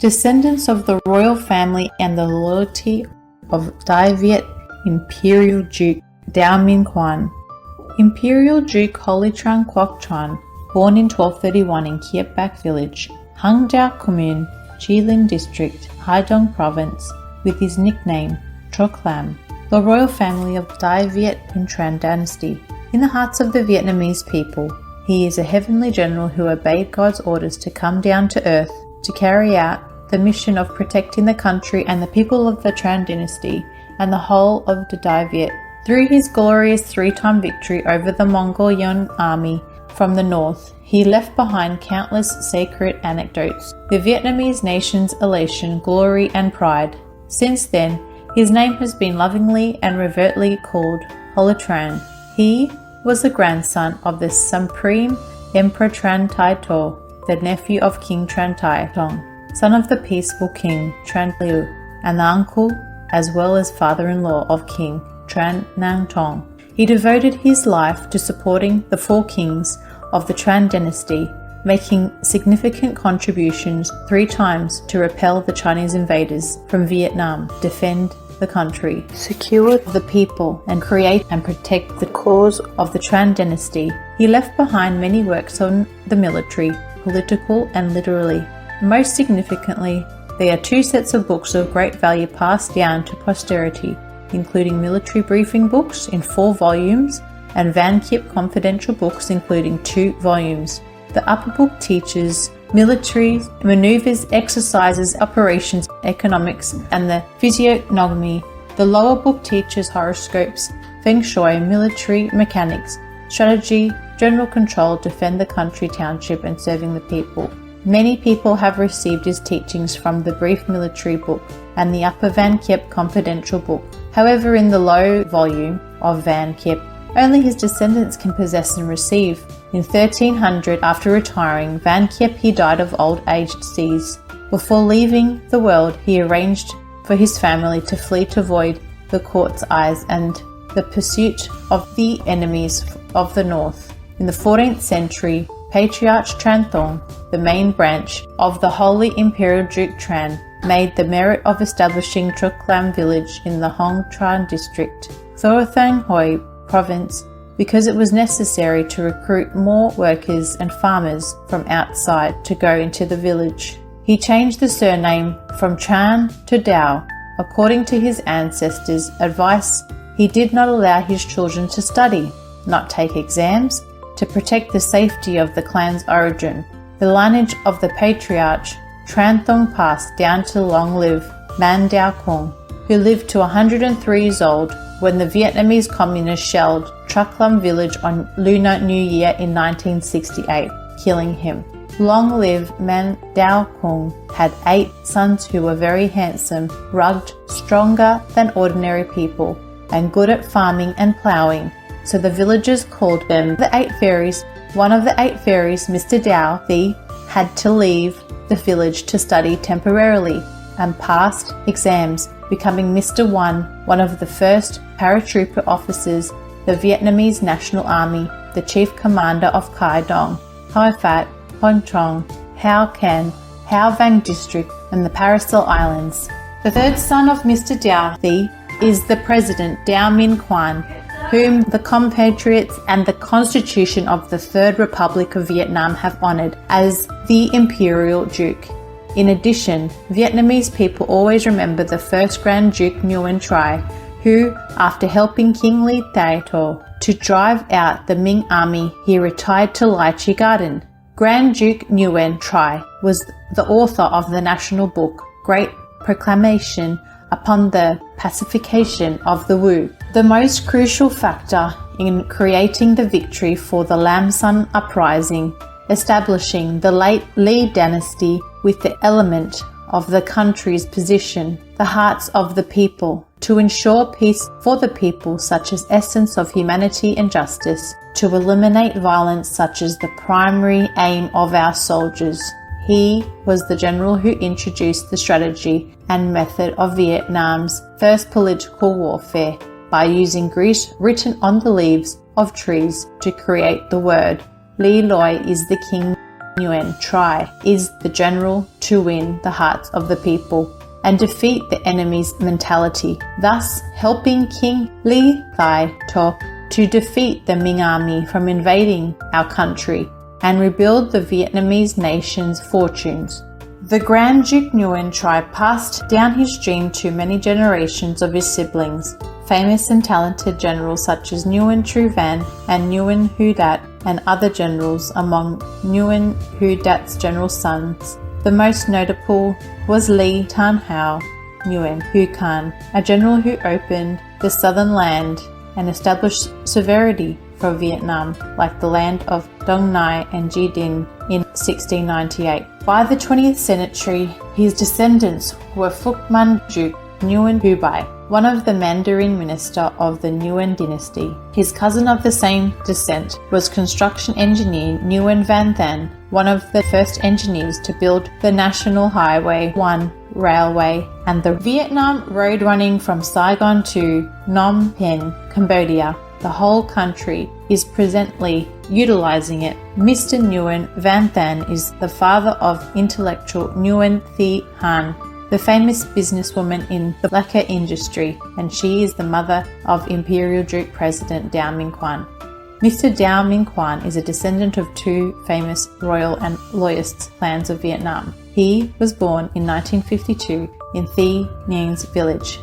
Descendants of the royal family and the loyalty of Dai Viet Imperial Duke Dao Minh Quan. Imperial Duke Holy Tran Quoc Tran, born in 1231 in Kiep Bac Village, Hung Dao Commune, Jilin District, Haidong Province, with his nickname Truc Lam, the royal family of Dai Viet in Tran Dynasty. In the hearts of the Vietnamese people, he is a heavenly general who obeyed God's orders to come down to earth to carry out the mission of protecting the country and the people of the Tran Dynasty and the whole of the Dai Viet. Through his glorious three-time victory over the Mongol Yuan army from the north, he left behind countless sacred anecdotes, the Vietnamese nation's elation, glory and pride. Since then, his name has been lovingly and reverently called Holy Tran. He was the grandson of the Supreme Emperor Tran Tai To, the nephew of King Tran Tai Tong, son of the peaceful King Tran Liu, and the uncle as well as father-in-law of King Tran Nang Tong. He devoted his life to supporting the four kings of the Tran Dynasty, making significant contributions 3 times to repel the Chinese invaders from Vietnam, defend the country, secure the people, and create and protect the cause of the Tran Dynasty. He left behind many works on the military, political, and literary. Most significantly, there are 2 sets of books of great value passed down to posterity, including military briefing books in 4 volumes and Van Kiep confidential books including 2 volumes. The upper book teaches military maneuvers, exercises, operations, economics, and the physiognomy. The lower book teaches horoscopes, feng shui, military mechanics, strategy, general control, defend the country, township, and serving the people. Many people have received his teachings from the brief military book and the upper Van Kiep confidential book. However, in the low volume of Van Kiep, only his descendants can possess and receive. In 1300, after retiring, Van Kiep he died of old age disease. Before leaving the world, he arranged for his family to flee to avoid the court's eyes and the pursuit of the enemies of the north. In the 14th century, Patriarch Tran Thong, the main branch of the Holy Imperial Duke Tran, made the merit of establishing Truc Lam village in the Hong Tran district, Tho Thang Hoi province, because it was necessary to recruit more workers and farmers from outside to go into the village. He changed the surname from Tran to Dao. According to his ancestors' advice, he did not allow his children to study, not take exams, to protect the safety of the clan's origin. The lineage of the patriarch Tran Thong passed down to long-lived Man Dao Kung, who lived to 103 years old when the Vietnamese communists shelled Truc Lam village on Lunar New Year in 1968, killing him. Long-lived Man Dao Kung had 8 sons who were very handsome, rugged, stronger than ordinary people, and good at farming and ploughing. So the villagers called them the 8 fairies. One of the 8 fairies, Mr. Dao Thi, had to leave the village to study temporarily and passed exams, becoming Mr. One of the first paratrooper officers, the Vietnamese National Army, the chief commander of Khai Dong, Hai Phat, Hon Trong, Hao Can, Hao Vang District, and the Paracel Islands. The third son of Mr. Dao Thi is the President Dao Minh Quan, whom the compatriots and the Constitution of the Third Republic of Vietnam have honoured as the Imperial Duke. In addition, Vietnamese people always remember the first Grand Duke Nguyen Trai, who, after helping King Li Tai To to drive out the Ming army, he retired to Lai Chi Garden. Grand Duke Nguyen Trai was the author of the national book, Great Proclamation upon the Pacification of the Wu, the most crucial factor in creating the victory for the Lam Son Uprising, establishing the late Li dynasty with the element of the country's position, the hearts of the people, to ensure peace for the people such as essence of humanity and justice, to eliminate violence such as the primary aim of our soldiers. He was the general who introduced the strategy and method of Vietnam's first political warfare by using grease written on the leaves of trees to create the word. Li Loi is the king Nguyen Tri is the general to win the hearts of the people and defeat the enemy's mentality, thus helping King Li Thai To to defeat the Minh army from invading our country and rebuild the Vietnamese nation's fortunes. The Grand Duke Nguyen Tri passed down his dream to many generations of his siblings, famous and talented generals such as Nguyen Tru Van and Nguyen Hu Dat, and other generals. Among Nguyen Hu Dat's general sons, the most notable was Li Tan Hao Nguyen Hu Can, a general who opened the southern land and established sovereignty for Vietnam, like the land of Dong Nai and Ji Dinh in 1698. By the 20th century, his descendants were Phuc Man Duke Nguyen Hu Bai, one of the Mandarin minister of the Nguyen dynasty. His cousin of the same descent was construction engineer Nguyen Van Than, one of the first engineers to build the National Highway 1 railway and the Vietnam Road running from Saigon to Phnom Penh, Cambodia. The whole country is presently utilizing it. Mr. Nguyen Van Than is the father of intellectual Nguyen Thi Han, the famous businesswoman in the lacquer industry, and she is the mother of Imperial Duke President Dao Minh Quan. Mr. Dao Minh Quan is a descendant of two famous royal and loyalist clans of Vietnam. He was born in 1952 in Thi Nghien's village,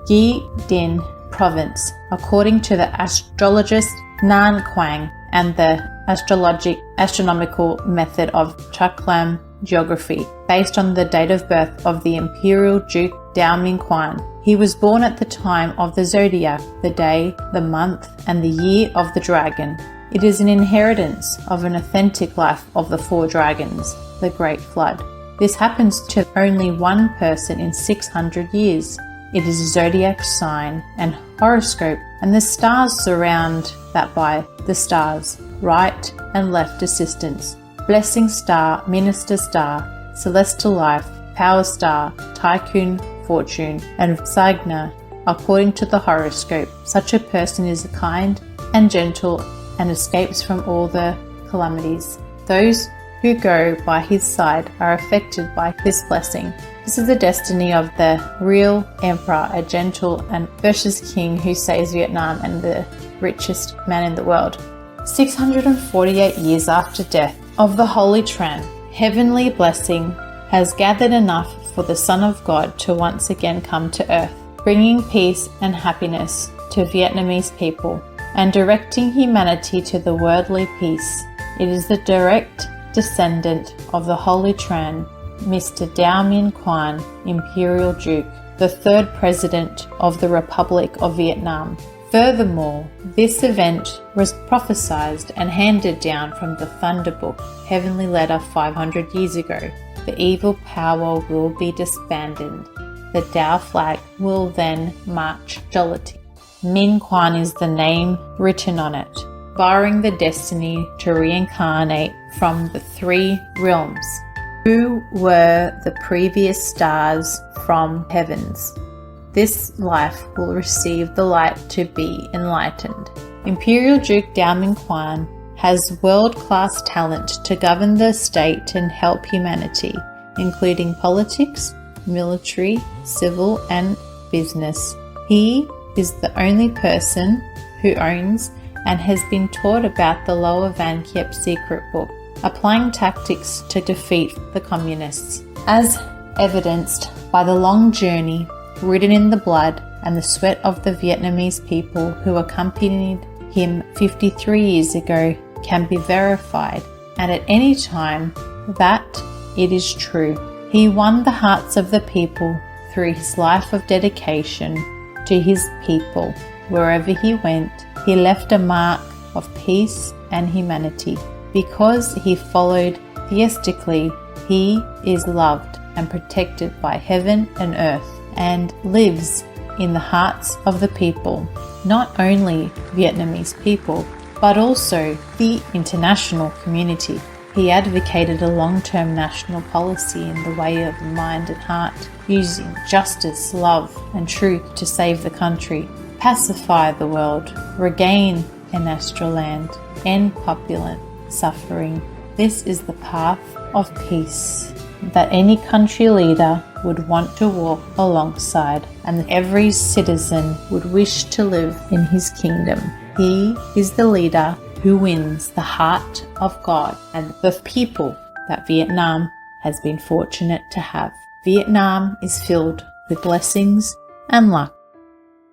Gi Dinh province, according to the astrologist Nan Quang and the astronomical method of Chaklam geography, based on the date of birth of the Imperial Duke Dao Minh Quan. He was born at the time of the zodiac, the day, the month, and the year of the dragon. It is an inheritance of an authentic life of the four dragons, the Great Flood. This happens to only one person in 600 years. It is a zodiac sign and horoscope, and the stars surround that by the stars, right and left assistants, blessing star, minister star, celestial life, power star, tycoon, fortune, and Sagna. According to the horoscope, such a person is kind and gentle and escapes from all the calamities. Those who go by his side are affected by this blessing. This is the destiny of the real emperor, a gentle and virtuous king who saves Vietnam and the richest man in the world. 648 years after death of the Holy Tran, heavenly blessing has gathered enough for the Son of God to once again come to earth, bringing peace and happiness to Vietnamese people and directing humanity to the worldly peace. It is the direct descendant of the Holy Tran, Mr. Dao Minh Quan, Imperial Duke, the third President of the Republic of Vietnam. Furthermore, this event was prophesied and handed down from the Thunder Book, Heavenly Letter 500 years ago. The evil power will be disbanded. The Dao flag will then march jollity. Minh Quan is the name written on it, barring the destiny to reincarnate from the three realms, who were the previous stars from heavens. This life will receive the light to be enlightened. Imperial Duke Dao Minh Quan has world-class talent to govern the state and help humanity, including politics, military, civil, and business. He is the only person who owns and has been taught about the Lower Van Kiep secret book, applying tactics to defeat the communists, as evidenced by the long journey written in the blood and the sweat of the Vietnamese people who accompanied him 53 years ago can be verified, and at any time that it is true. He won the hearts of the people through his life of dedication to his people. Wherever he went, he left a mark of peace and humanity. Because he followed theistically, he is loved and protected by heaven and earth and lives in the hearts of the people, not only Vietnamese people, but also the international community. He advocated a long-term national policy in the way of mind and heart, using justice, love, and truth to save the country, pacify the world, regain an astral land, end population suffering, This is the path of peace that any country leader would want to walk alongside, and every citizen would wish to live in his kingdom. He is the leader who wins the heart of God and the people that Vietnam has been fortunate to have. Vietnam is filled with blessings and luck.